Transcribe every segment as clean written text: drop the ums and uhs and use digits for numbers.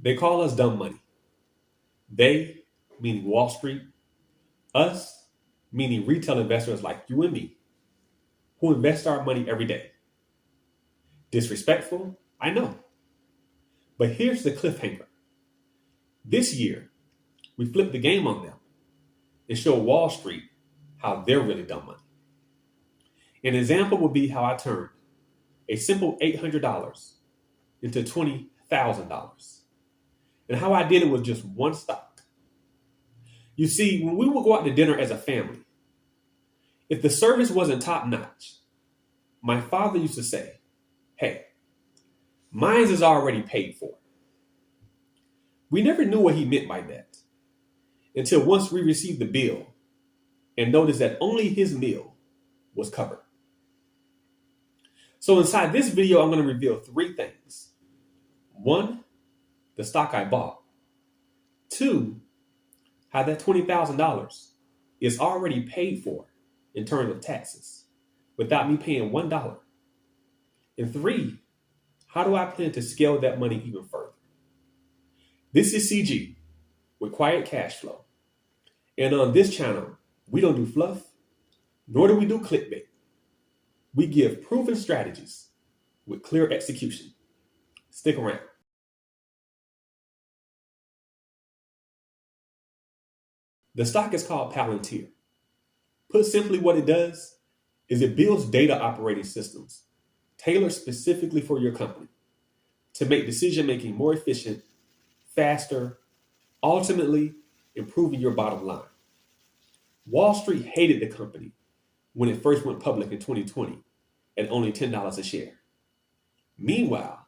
They call us dumb money. They, meaning Wall Street, us, meaning retail investors like you and me, who invest our money every day. Disrespectful? I know. But here's the cliffhanger. This year, we flipped the game on them and showed Wall Street how they're really dumb money. An example would be how I turned a simple $800 into $20,000, and how I did it with just one stock. You see, when we would go out to dinner as a family, if the service wasn't top notch, my father used to say, "Hey, mine is already paid for." We never knew what he meant by that until once we received the bill and noticed that only his meal was covered. So inside this video, I'm going to reveal three things. One, the stock I bought. Two, how that $20,000 is already paid for in terms of taxes without me paying $1. And three, how do I plan to scale that money even further? This is CG with Quiet Cashflow. And on this channel, we don't do fluff, nor do we do clickbait. We give proven strategies with clear execution. Stick around. The stock is called Palantir. Put simply, what it does is it builds data operating systems tailored specifically for your company to make decision-making more efficient, faster, ultimately improving your bottom line. Wall Street hated the company when it first went public in 2020 at only $10 a share. Meanwhile,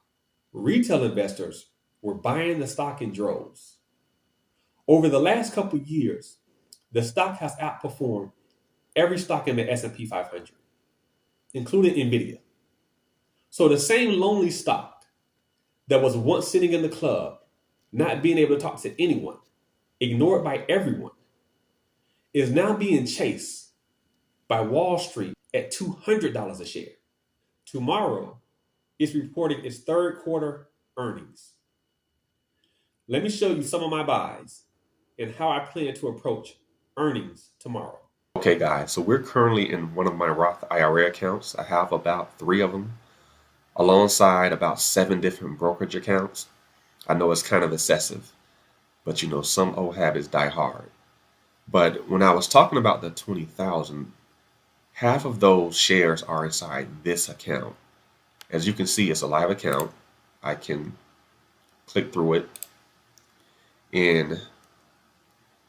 retail investors were buying the stock in droves. Over the last couple of years, the stock has outperformed every stock in the S&P 500, including NVIDIA. So the same lonely stock that was once sitting in the club, not being able to talk to anyone, ignored by everyone, is now being chased by Wall Street at $200 a share. Tomorrow, it's reporting its third quarter earnings. Let me show you some of my buys and how I plan to approach earnings tomorrow. Okay, guys, so we're currently in one of my Roth IRA accounts. I have about 3 of them, alongside about 7 different brokerage accounts. I know it's kind of excessive, but you know, some old habits die hard. But when I was talking about the 20,000, half of those shares are inside this account. As you can see, it's a live account. I can click through it. And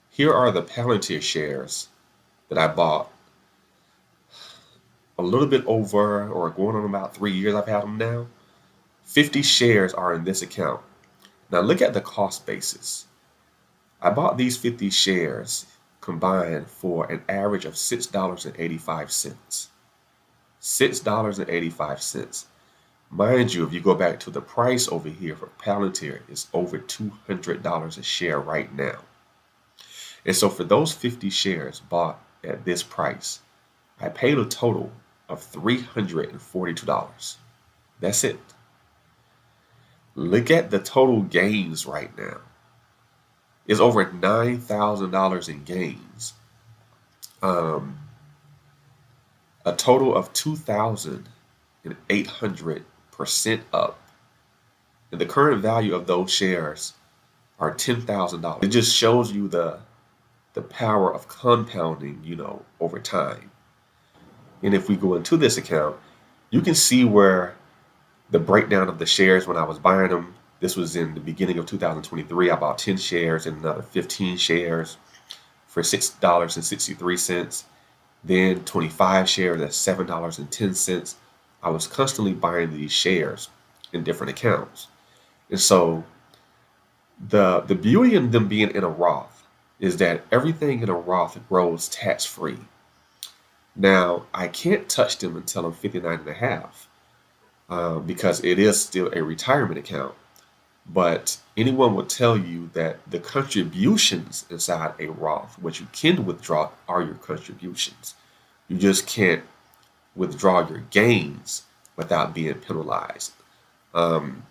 here are the Palantir shares that I bought a little bit over, or going on about 3 years I've had them now. 50 shares are in this account. Now look at the cost basis. I bought these 50 shares combined for an average of $6.85. $6.85. Mind you, if you go back to the price over here for Palantir, it's over $200 a share right now. And so for those 50 shares bought at this price, I paid a total of $342. That's it. Look at the total gains right now. It's over $9,000 in gains. A total of 2,800% up. And the current value of those shares are $10,000. It just shows you the power of compounding, you know, over time. And if we go into this account, you can see where the breakdown of the shares when I was buying them. This was in the beginning of 2023. I bought 10 shares and another 15 shares for $6.63. Then 25 shares at $7.10. I was constantly buying these shares in different accounts. And so the beauty in them being in a Roth is that everything in a Roth grows tax-free. Now, I can't touch them until I'm 59 and a half because it is still a retirement account. But anyone will tell you that the contributions inside a Roth, what you can withdraw, are your contributions. You just can't withdraw your gains without being penalized. And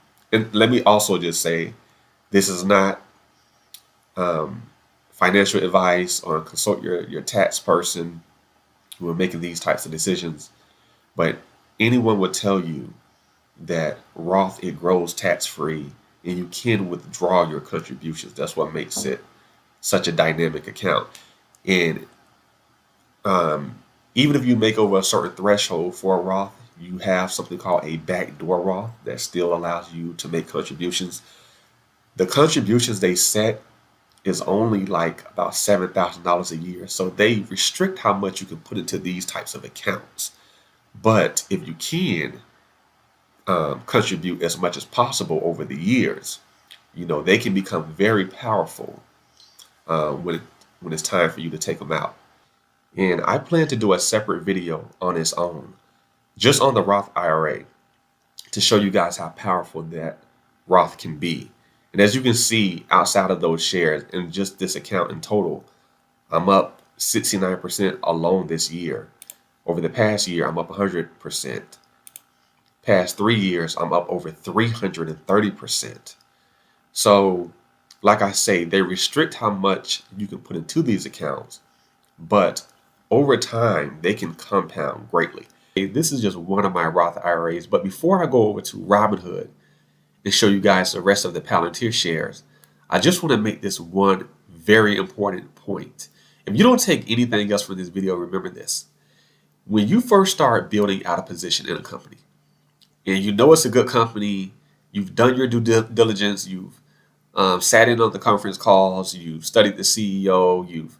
let me also just say, This is not financial advice, or consult your tax person who are making these types of decisions. But anyone would tell you that Roth, it grows tax free and you can withdraw your contributions. That's what makes it such a dynamic account. And even if you make over a certain threshold for a Roth, you have something called a backdoor Roth that still allows you to make contributions. The contributions they set is only like about $7,000 a year. So they restrict how much you can put into these types of accounts. But if you can contribute as much as possible over the years, they can become very powerful when it's time for you to take them out. And I plan to do a separate video on its own, just on the Roth IRA, to show you guys how powerful that Roth can be. And as you can see, outside of those shares and just this account in total, I'm up 69% alone this year. Over the past year, I'm up 100%. Past 3 years, I'm up over 330%. So, like I say, they restrict how much you can put into these accounts, but over time, they can compound greatly. This is just one of my Roth IRAs, but before I go over to Robinhood and show you guys the rest of the Palantir shares, I just want to make this one very important point. If you don't take anything else from this video, remember this. When you first start building out a position in a company, and you know it's a good company, you've done your due diligence, you've sat in on the conference calls, you've studied the CEO, you've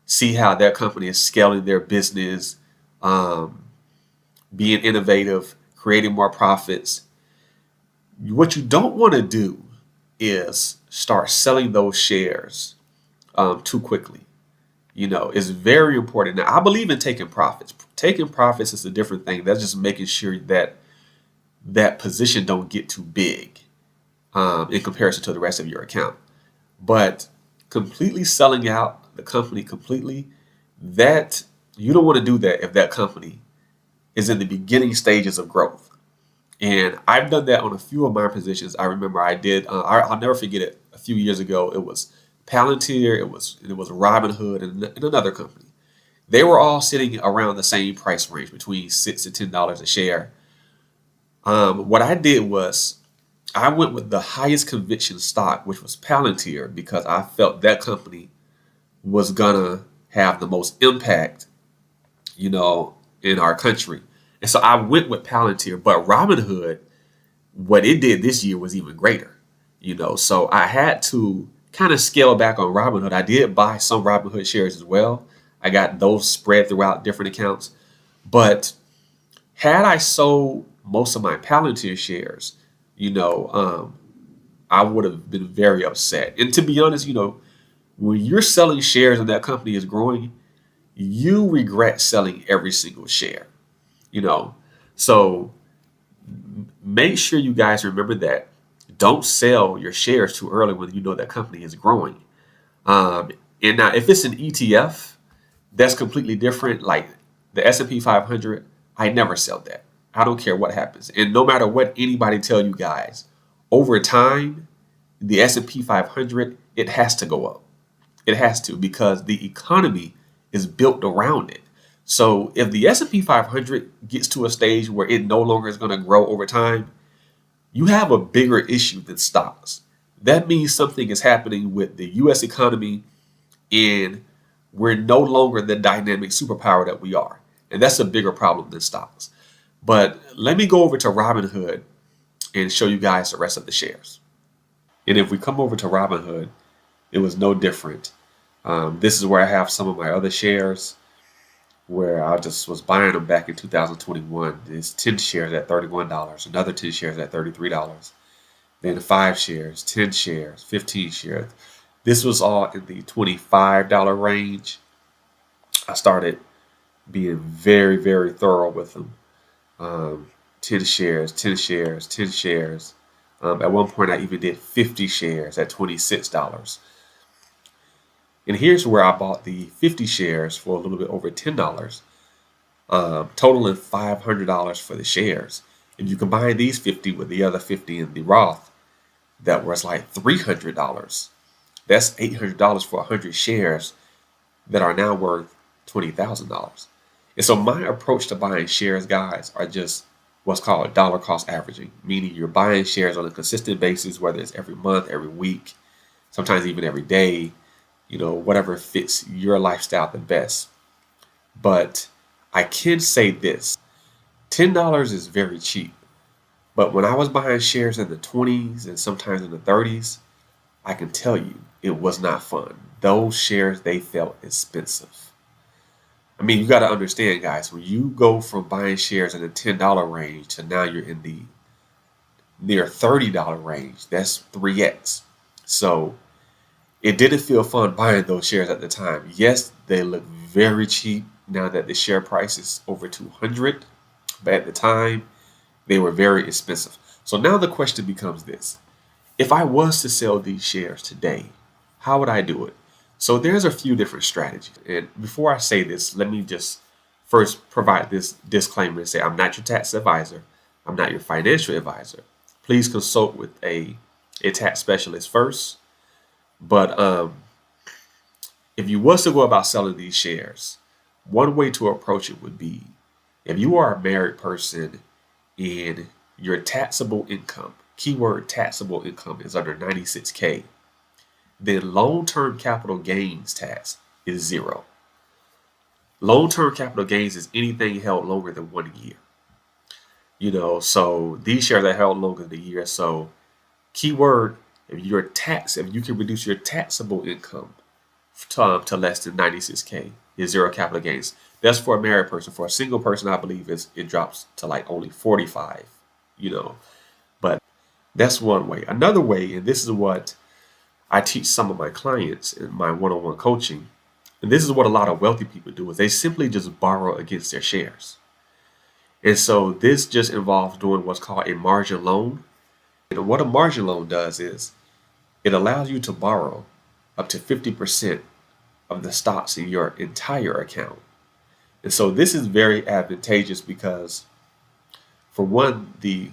see how that company is scaling their business, being innovative, creating more profits. What you don't want to do is start selling those shares too quickly. It's very important. Now, I believe in taking profits. Taking profits is a different thing. That's just making sure that that position don't get too big in comparison to the rest of your account. But completely selling out the company completely, that you don't want to do that if that company is in the beginning stages of growth. And I've done that on a few of my positions. I remember I did. I'll never forget it. A few years ago, it was Palantir, it was Robinhood, and another company. They were all sitting around the same price range, between $6 to $10 a share. What I did was I went with the highest conviction stock, which was Palantir, because I felt that company was gonna have the most impact, in our country. And so I went with Palantir. But Robinhood, what it did this year was even greater, So I had to kind of scale back on Robinhood. I did buy some Robinhood shares as well. I got those spread throughout different accounts. But had I sold most of my Palantir shares, I would have been very upset. And to be honest, when you're selling shares and that company is growing, you regret selling every single share, So make sure you guys remember that. Don't sell your shares too early when you know that company is growing. And now, if it's an ETF, that's completely different. Like the S&P 500, I never sell that. I don't care what happens. And no matter what anybody tell you guys, over time, the S&P 500, it has to go up. It has to, because the economy is built around it. So if the S&P 500 gets to a stage where it no longer is going to grow over time, you have a bigger issue than stocks. That means something is happening with the U.S. economy, and we're no longer the dynamic superpower that we are. And that's a bigger problem than stocks. But let me go over to Robinhood and show you guys the rest of the shares. And if we come over to Robinhood, it was no different. This is where I have some of my other shares, where I just was buying them back in 2021. There's 10 shares at $31, another 10 shares at $33, then 5 shares, 10 shares, 15 shares. This was all in the $25 range. I started being very, very thorough with them. 10 shares, 10 shares, 10 shares. At one point, I even did 50 shares at $26. And here's where I bought the 50 shares for a little bit over $10, totaling $500 for the shares. If you combine these 50 with the other 50 in the Roth, that was like $300. That's $800 for 100 shares that are now worth $20,000. And so my approach to buying shares, guys, are just what's called dollar cost averaging, meaning you're buying shares on a consistent basis, whether it's every month, every week, sometimes even every day, whatever fits your lifestyle the best. But I can say this, $10 is very cheap. But when I was buying shares in the 20s and sometimes in the 30s, I can tell you it was not fun. Those shares, they felt expensive. I mean, you got to understand, guys, when you go from buying shares in the $10 range to now you're in the near $30 range, that's 3x. So it didn't feel fun buying those shares at the time. Yes, they look very cheap now that the share price is over 200, but at the time, they were very expensive. So now the question becomes this. If I was to sell these shares today, how would I do it? So there's a few different strategies. And before I say this, let me just first provide this disclaimer and say I'm not your tax advisor. I'm not your financial advisor. Please consult with a tax specialist first. But if you was to go about selling these shares, one way to approach it would be if you are a married person and your taxable income, keyword taxable income, is under 96K, then long-term capital gains tax is 0. Long-term capital gains is anything held longer than 1 year. So these shares are held longer than a year. So keyword, if you can reduce your taxable income to less than 96K, is 0 capital gains. That's for a married person. For a single person, I believe it drops to like only 45, But that's one way. Another way, and this is what I teach some of my clients in my one-on-one coaching, and this is what a lot of wealthy people do, is they simply just borrow against their shares. And so this just involves doing what's called a margin loan. And what a margin loan does is it allows you to borrow up to 50% of the stocks in your entire account. And so this is very advantageous because, for one, the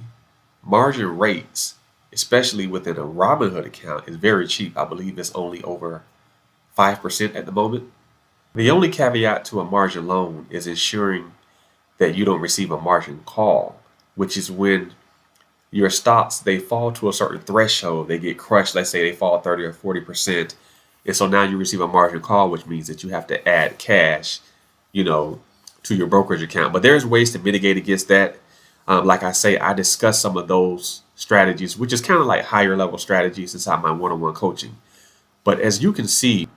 margin rates, especially within a Robinhood account, is very cheap. I believe it's only over 5% at the moment. The only caveat to a margin loan is ensuring that you don't receive a margin call, which is when your stocks, they fall to a certain threshold, they get crushed. Let's say they fall 30 or 40%. And so now you receive a margin call, which means that you have to add cash, to your brokerage account. But there's ways to mitigate against that. Like I say, I discuss some of those strategies, which is kind of like higher level strategies inside my one-on-one coaching. But as you can see,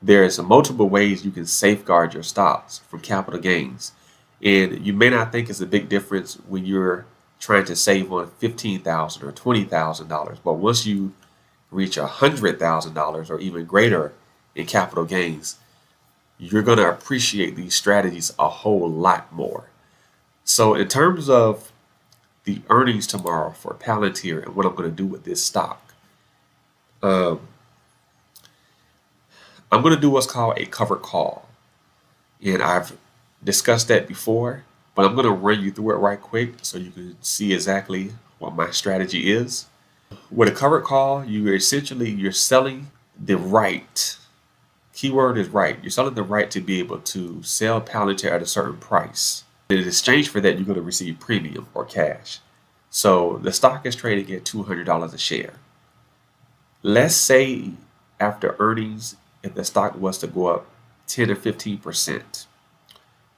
there's multiple ways you can safeguard your stocks from capital gains. And you may not think it's a big difference when you're trying to save on $15,000 or $20,000. But once you reach $100,000 or even greater in capital gains, you're going to appreciate these strategies a whole lot more. So in terms of the earnings tomorrow for Palantir and what I'm going to do with this stock, I'm going to do what's called a covered call. And I've discussed that before, but I'm going to run you through it right quick so you can see exactly what my strategy is. With a covered call, you're selling the right. Keyword is right. You're selling the right to be able to sell Palantir at a certain price. In exchange for that, you're going to receive premium or cash. So the stock is trading at $200 a share. Let's say after earnings, if the stock was to go up 10 or 15%,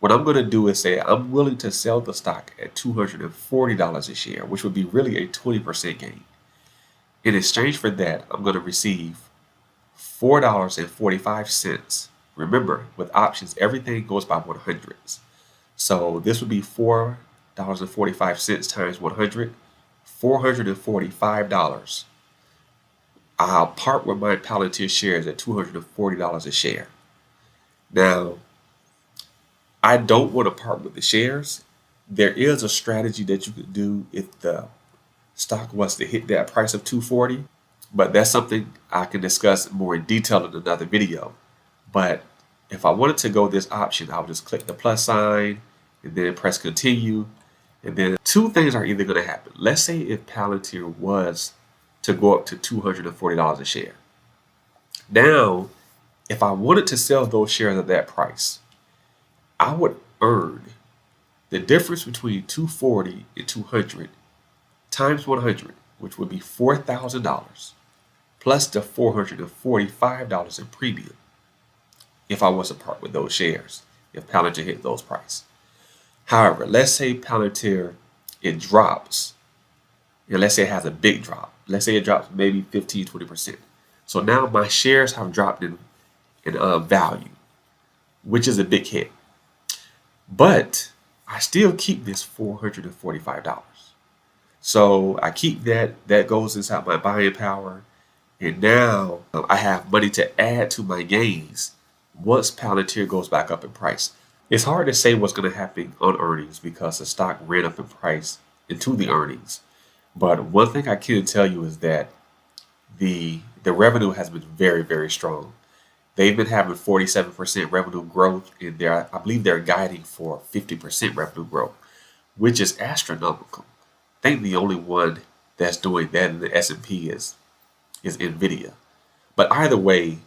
what I'm going to do is say I'm willing to sell the stock at $240 a share, which would be really a 20% gain. In exchange for that, I'm going to receive $4.45. Remember, with options, everything goes by 100s. So this would be $4.45 times 100, $445. I'll part with my Palantir shares at $240 a share. Now, I don't want to part with the shares. There is a strategy that you could do if the stock was to hit that price of $240, but that's something I can discuss more in detail in another video. But if I wanted to go this option, I would just click the plus sign and then press continue. And then two things are either going to happen. Let's say if Palantir was to go up to $240 a share. Now, if I wanted to sell those shares at that price, I would earn the difference between 240 and 200 times 100, which would be $4,000 plus the $445 in premium if I was to part with those shares, if Palantir hit those prices. However, let's say Palantir, it drops, and let's say it has a big drop. Let's say it drops maybe 15, 20%. So now my shares have dropped in value, which is a big hit. But I still keep this $445. So I keep that goes inside my buying power. And now I have money to add to my gains once Palantir goes back up in price. It's hard to say what's going to happen on earnings because the stock ran up in price into the earnings. But one thing I can tell you is that the revenue has been very, very strong. They've been having 47% revenue growth, and I believe they're guiding for 50% revenue growth, which is astronomical. I think the only one that's doing that in the S&P is Nvidia. But either way,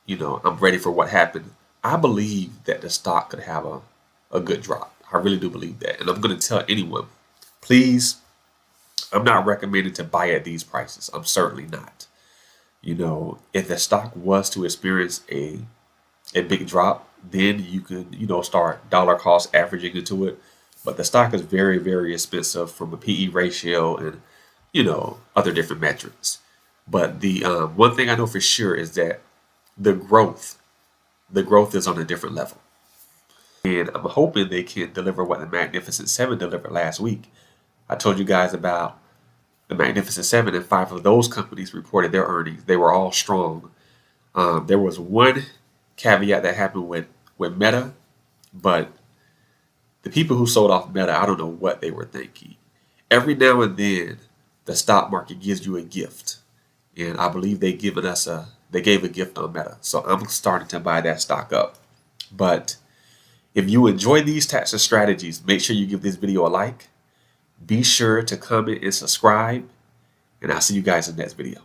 I'm ready for what happened. I believe that the stock could have a good drop. I really do believe that. And I'm going to tell anyone, please, I'm not recommending to buy at these prices. I'm certainly not. If the stock was to experience a big drop, then you could, start dollar cost averaging into it. But the stock is very, very expensive from a PE ratio and, other different metrics. But the one thing I know for sure is that the growth is on a different level. And I'm hoping they can deliver what the Magnificent Seven delivered last week. I told you guys about the Magnificent Seven, and 5 of those companies reported their earnings. They were all strong. There was one caveat that happened with Meta, but the people who sold off Meta, I don't know what they were thinking. Every now and then, the stock market gives you a gift, and I believe they gave a gift on Meta. So I'm starting to buy that stock up. But if you enjoy these types of strategies, make sure you give this video a like. Be sure to comment and subscribe, and I'll see you guys in the next video.